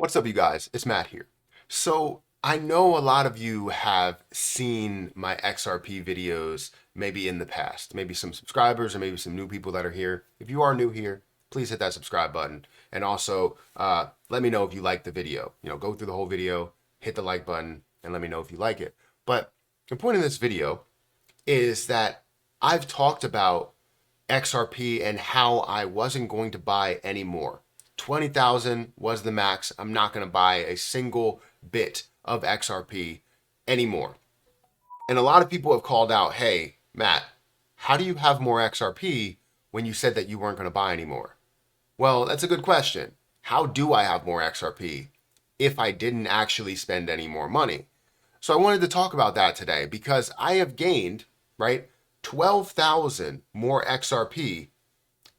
What's up, you guys? It's Matt here. So, I know a lot of you have seen my XRP videos maybe in the past, maybe some subscribers or maybe some new people that are here. If you are new here, please hit that subscribe button. And also, let me know if you like the video. Go through the whole video, hit the like button, and let me know if you like it. But the point of this video is that I've talked about XRP and how I wasn't going to buy any more. 20,000 was the max. I'm not going to buy a single bit of XRP anymore. And a lot of people have called out, hey, Matt, how do you have more XRP when you said that you weren't going to buy anymore? Well, that's a good question. How do I have more XRP if I didn't actually spend any more money? So I wanted to talk about that today because I have gained, right, 12,000 more XRP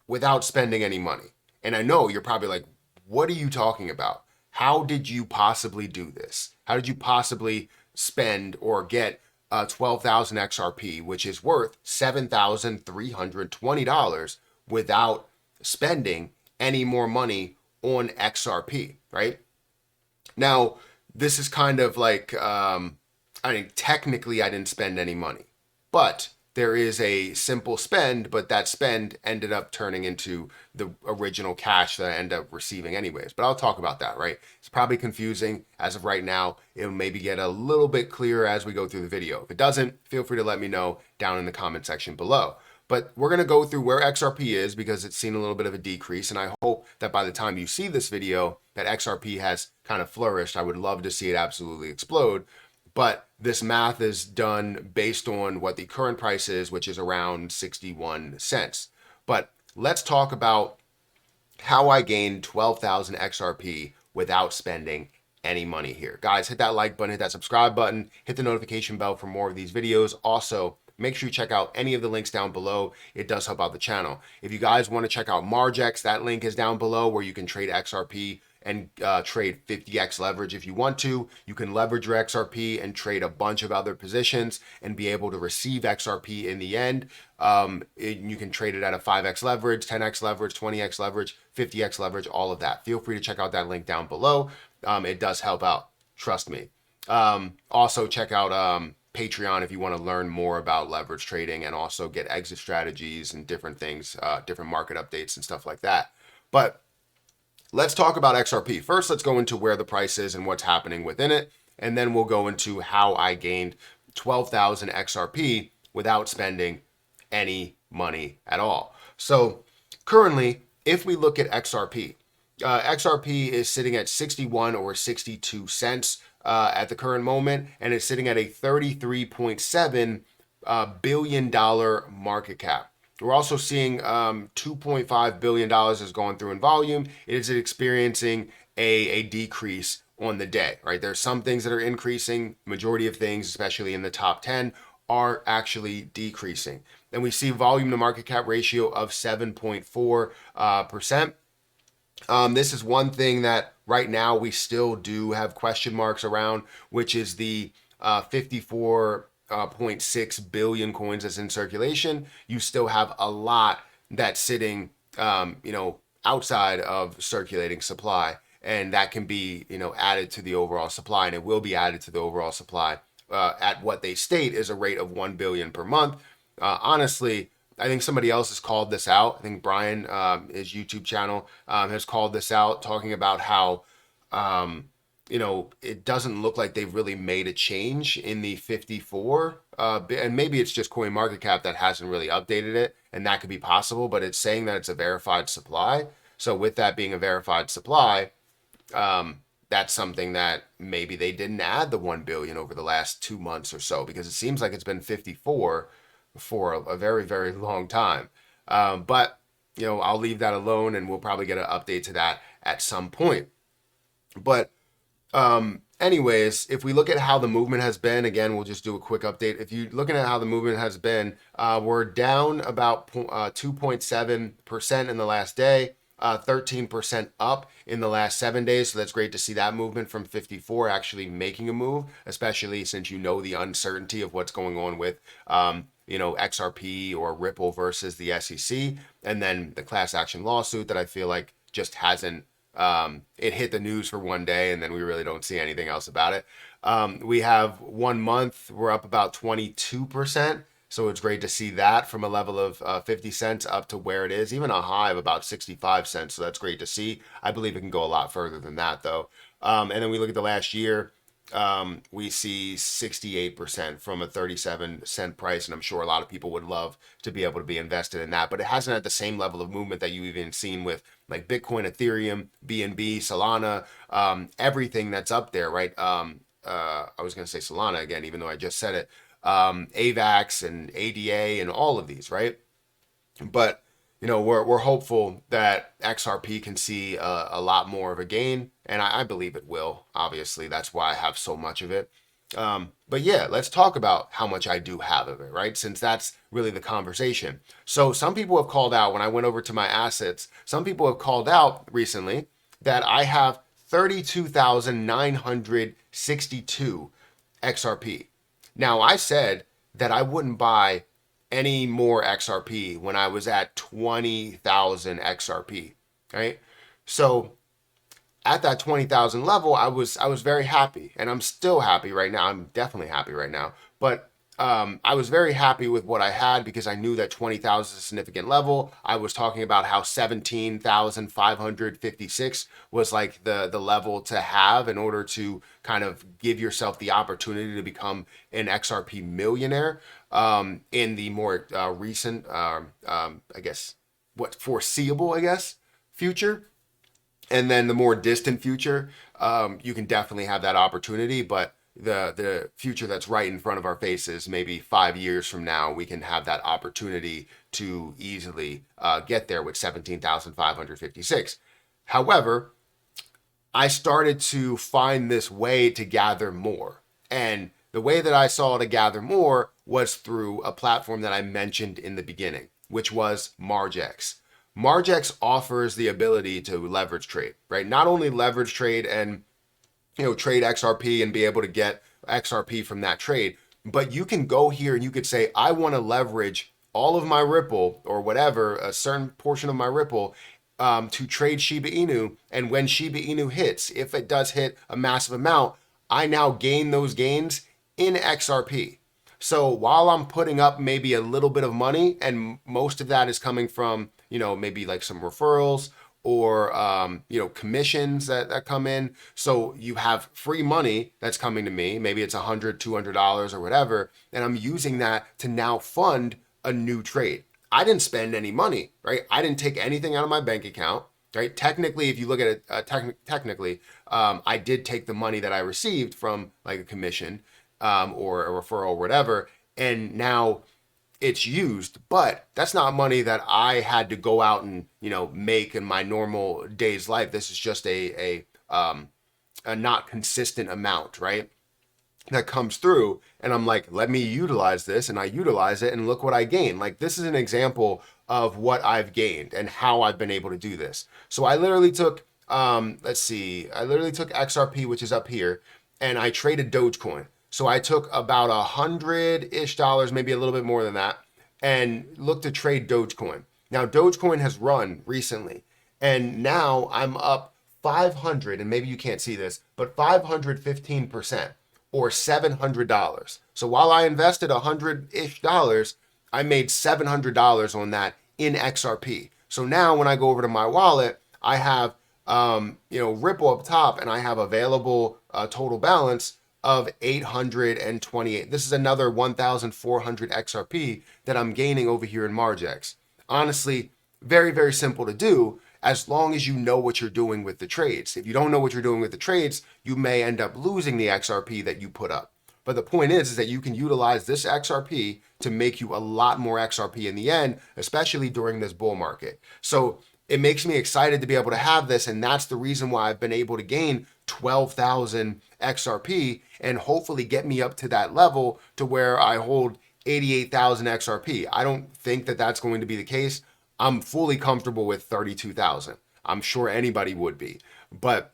without spending any money. And I know you're probably like, what are you talking about? How did you possibly do this? How did you possibly spend or get 12,000 XRP, which is worth $7,320 without spending any more money on XRP, right? Now, this is kind of like, technically I didn't spend any money, but there is a simple spend, but that spend ended up turning into the original cash that I end up receiving anyways. But I'll talk about that, right? It's probably confusing as of right now. It'll maybe get a little bit clearer as we go through the video. If it doesn't, feel free to let me know down in the comment section below. But we're going to go through where XRP is because it's seen a little bit of a decrease. And I hope that by the time you see this video, that XRP has kind of flourished. I would love to see it absolutely explode. But this math is done based on what the current price is, which is around 61 cents. But let's talk about how I gained 12,000 XRP without spending any money here. Guys, hit that like button, hit that subscribe button, hit the notification bell for more of these videos. Also, make sure you check out any of the links down below. It does help out the channel. If you guys want to check out Margex, that link is down below where you can trade XRP and trade 50x leverage if you want to. You can leverage your XRP and trade a bunch of other positions and be able to receive XRP in the end. You can trade it at a 5x leverage, 10x leverage, 20x leverage, 50x leverage, all of that. Feel free to check out that link down below. It does help out, trust me. Also check out Patreon if you want to learn more about leverage trading and also get exit strategies and different things, different market updates and stuff like that. But let's talk about XRP. First, let's go into where the price is and what's happening within it. And then we'll go into how I gained 12,000 XRP without spending any money at all. So currently, if we look at XRP, XRP is sitting at 61 or 62 cents at the current moment, and it's sitting at a $33.7 billion market cap. We're also seeing $2.5 billion is going through in volume. It is experiencing a decrease on the day, right? There's some things that are increasing. Majority of things, especially in the top 10, are actually decreasing. And we see volume to market cap ratio of 7.4%. This is one thing that right now we still do have question marks around, which is the 54.6 billion coins that's in circulation. You still have a lot that's sitting, outside of circulating supply, and that can be, added to the overall supply, and it will be added to the overall supply at what they state is a rate of 1 billion per month. Honestly, I think somebody else has called this out. I think Brian, his YouTube channel, has called this out, talking about how it doesn't look like they've really made a change in the 54, and maybe it's just CoinMarketCap that hasn't really updated it, and that could be possible, but it's saying that it's a verified supply. So with that being a verified supply, that's something that maybe they didn't add the 1 billion over the last 2 months or so, because it seems like it's been 54 for a very, very long time. But, I'll leave that alone, and we'll probably get an update to that at some point. But anyways, if we look at how the movement has been, again, we'll just do a quick update. If you're looking at how the movement has been, we're down about 2.7% in the last day, 13% up in the last 7 days. So that's great to see that movement from 54 actually making a move, especially since the uncertainty of what's going on with XRP or Ripple versus the SEC, and then the class action lawsuit that I feel like just hasn't it hit the news for one day and then we really don't see anything else about it. We have 1 month, we're up about 22%. So it's great to see that from a level of 50 cents up to where it is, even a high of about 65 cents. So that's great to see. I believe it can go a lot further than that, though. And then we look at the last year, we see 68% from a 37-cent price. And I'm sure a lot of people would love to be able to be invested in that. But it hasn't had the same level of movement that you've even seen with like Bitcoin, Ethereum, BNB, Solana, everything that's up there, right? I was going to say Solana again, even though I just said it. AVAX and ADA and all of these, right? But we're hopeful that XRP can see a lot more of a gain, and I believe it will. Obviously, that's why I have so much of it. But yeah, let's talk about how much I do have of it, right? Since that's really the conversation. So some people have called out when I went over to my assets. Some people have called out recently that I have 32,962 XRP. Now, I said that I wouldn't buy any more XRP when I was at 20,000 XRP, right? So at that 20,000 level, I was very happy, and I'm still happy right now. I'm definitely happy right now, but I was very happy with what I had because I knew that 20,000 is a significant level. I was talking about how 17,556 was like the level to have in order to kind of give yourself the opportunity to become an XRP millionaire in the more recent, I guess, foreseeable, future. And then the more distant future, you can definitely have that opportunity, but the future that's right in front of our faces, maybe 5 years from now, we can have that opportunity to easily get there with 17,556. However, I started to find this way to gather more. And the way that I saw to gather more was through a platform that I mentioned in the beginning, which was MargX. MargX offers the ability to leverage trade, right? Not only leverage trade and trade XRP and be able to get XRP from that trade, but you can go here and you could say, I want to leverage all of my Ripple or whatever, a certain portion of my Ripple to trade Shiba Inu. And when Shiba Inu hits, if it does hit a massive amount, I now gain those gains in XRP. So while I'm putting up maybe a little bit of money, and most of that is coming from, maybe like some referrals or, commissions that come in. So you have free money that's coming to me. Maybe it's $100, $200 or whatever. And I'm using that to now fund a new trade. I didn't spend any money, right? I didn't take anything out of my bank account, right? Technically, if you look at it, technically, I did take the money that I received from like a commission or a referral or whatever. And now it's used, but that's not money that I had to go out and make in my normal day's life. This is just a not consistent amount, right? That comes through, and I'm like, let me utilize this, and I utilize it, and look what I gain. Like, this is an example of what I've gained and how I've been able to do this. So I literally took I literally took XRP, which is up here, and I traded Dogecoin. So I took about $100-ish, maybe a little bit more than that, and looked to trade Dogecoin. Now, Dogecoin has run recently, and now I'm up 500, and maybe you can't see this, but 515%, or $700. So while I invested $100-ish, I made $700 on that in XRP. So now when I go over to my wallet, I have Ripple up top, and I have available total balance of 828. This is another 1,400 XRP that I'm gaining over here in MargX. Honestly, very, very simple to do as long as you know what you're doing with the trades. If you don't know what you're doing with the trades, you may end up losing the XRP that you put up. But the point is that you can utilize this XRP to make you a lot more XRP in the end, especially during this bull market. So it makes me excited to be able to have this, and that's the reason why I've been able to gain 12,000 XRP and hopefully get me up to that level to where I hold 88,000 XRP. I don't think that that's going to be the case. I'm fully comfortable with 32,000. I'm sure anybody would be. But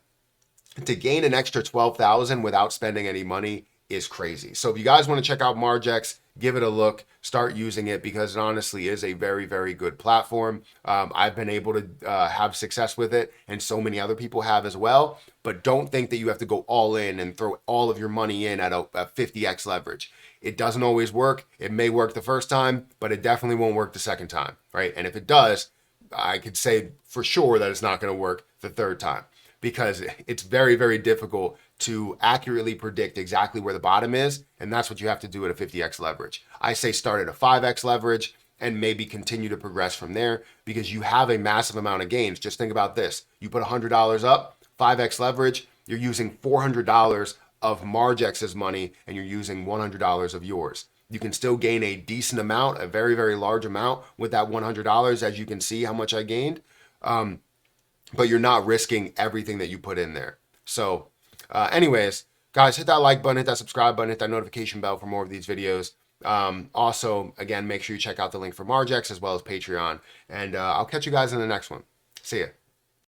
to gain an extra 12,000 without spending any money is crazy. So if you guys want to check out Margex, give it a look, start using it, because it honestly is a very, very good platform. I've been able to have success with it, and so many other people have as well. But don't think that you have to go all in and throw all of your money in at a 50x leverage. It doesn't always work. It may work the first time, but it definitely won't work the second time, right? And if it does, I could say for sure that it's not going to work the third time, because it's very, very difficult to accurately predict exactly where the bottom is. And that's what you have to do at a 50x leverage. I say start at a 5x leverage and maybe continue to progress from there, because you have a massive amount of gains. Just think about this. You put $100 up, 5x leverage, you're using $400 of Margex's money, and you're using $100 of yours. You can still gain a decent amount, a very, very large amount with that $100, as you can see how much I gained. But you're not risking everything that you put in there. So anyways, guys, hit that like button, hit that subscribe button, hit that notification bell for more of these videos. Also, again, make sure you check out the link for Margex as well as Patreon. And I'll catch you guys in the next one. See ya.